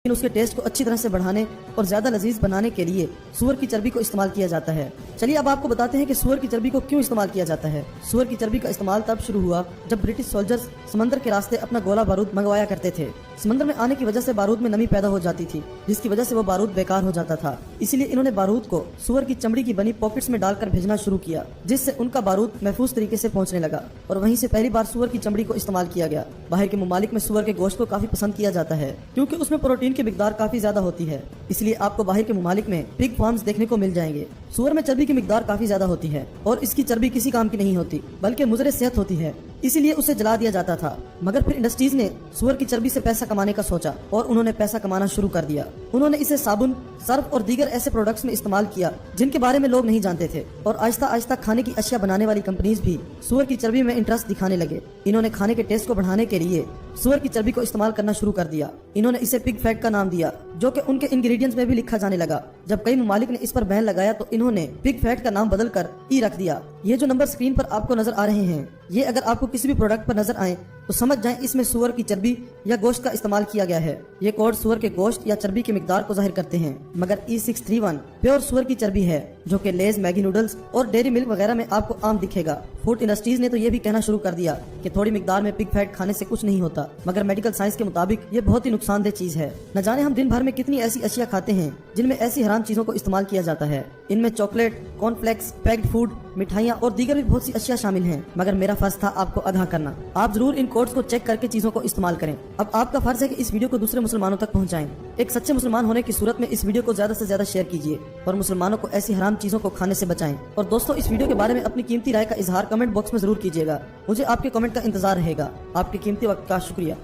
उसके टेस्ट को अच्छी तरह से बढ़ाने और ज्यादा लजीज बनाने के लिए सूअर की चर्बी को इस्तेमाल किया जाता है। चलिए अब आपको बताते हैं कि सूअर की चर्बी को क्यों इस्तेमाल किया जाता है। सूअर की चर्बी का इस्तेमाल तब शुरू हुआ जब ब्रिटिश सोल्जर्स समंदर के रास्ते अपना गोला बारूद मंगवाया करते थे। समंदर में आने की वजह से बारूद में नमी पैदा हो जाती थी, जिसकी वजह से वो बारूद बेकार हो जाता था। इसीलिए इन्होंने बारूद को सूअर की चमड़ी की बनी पॉकेट्स में डालकर भेजना शुरू किया, जिससे उनका बारूद महफूज तरीके से पहुंचने लगा और वहीं से पहली बार सूअर की चमड़ी को इस्तेमाल किया गया। बाहर के ममालिक में सूअर के गोश्त को काफी पसंद किया जाता है क्योंकि उसमें प्रोटीन की मिकदार काफी ज्यादा होती है। इसलिए आपको बाहर के ममालिक में पिग फार्म्स देखने को मिल जाएंगे। सूअर में चर्बी की मिकदार काफी ज्यादा होती है और इसकी चर्बी किसी काम की नहीं होती बल्कि मुजरे सेहत होती है, इसीलिए उसे जला दिया जाता था। मगर फिर इंडस्ट्रीज ने सूअर की चर्बी से पैसा कमाने का सोचा और उन्होंने पैसा कमाना शुरू कर दिया। उन्होंने इसे साबुन, सर्फ और दीगर ऐसे प्रोडक्ट्स में इस्तेमाल किया जिनके बारे में लोग नहीं जानते थे और आहिस्ता आहिस्ता खाने की अशिया बनाने वाली कंपनीज भी सूअर की चर्बी में इंटरेस्ट दिखाने लगे। इन्होंने खाने के टेस्ट को बढ़ाने के लिए सूअर की चर्बी को इस्तेमाल करना शुरू कर दिया। इन्होंने इसे पिग फैट का नाम दिया, जो कि उनके इंग्रेडिएंट्स में भी लिखा जाने लगा। जब कई ममालिक ने इस पर बैन लगाया तो इन्होंने पिग फैट का नाम बदलकर ई रख दिया। ये जो नंबर स्क्रीन पर आपको नजर आ रहे हैं, ये अगर आपको किसी भी प्रोडक्ट पर नजर आए तो समझ जाएं इसमें सूअर की चर्बी या गोश्त का इस्तेमाल किया गया है। ये कोड सूअर के गोश्त या चर्बी की मिकदार को जाहिर करते हैं, मगर E631 प्योर सूअर की चर्बी है, जो कि लेज, मैगी नूडल्स और डेयरी मिल्क वगैरह में आपको आम दिखेगा। फूड इंडस्ट्रीज ने तो ये भी कहना शुरू कर दिया कि थोड़ी मिकदार में पिग फैट खाने से कुछ नहीं होता, मगर मेडिकल साइंस के मुताबिक ये बहुत ही नुकसानदेह चीज है। न जाने हम दिन भर में कितनी ऐसी अशिया खाते हैं जिनमें ऐसी हराम चीजों को इस्तेमाल किया जाता है। इनमें चॉकलेट, कॉर्नफ्लेक्स, पैक्ड फूड, मिठाइयाँ और दीगर भी बहुत सी अशिया शामिल हैं, मगर मेरा फर्ज था आपको आगाह करना। आप जरूर इन कोड्स को चेक करके चीजों को इस्तेमाल करें। अब आपका फर्ज है कि इस वीडियो को दूसरे मुसलमानों तक पहुंचाएं। एक सच्चे मुसलमान होने की सूरत में इस वीडियो को ज्यादा से ज्यादा शेयर कीजिए और मुसलमानों को ऐसी हराम चीजों को खाने से बचाएं। और दोस्तों, इस वीडियो के बारे में अपनी कीमती राय का इजहार कमेंट बॉक्स में जरूर कीजिएगा। मुझे आपके कमेंट का इंतजार रहेगा। आपके कीमती वक्त का शुक्रिया।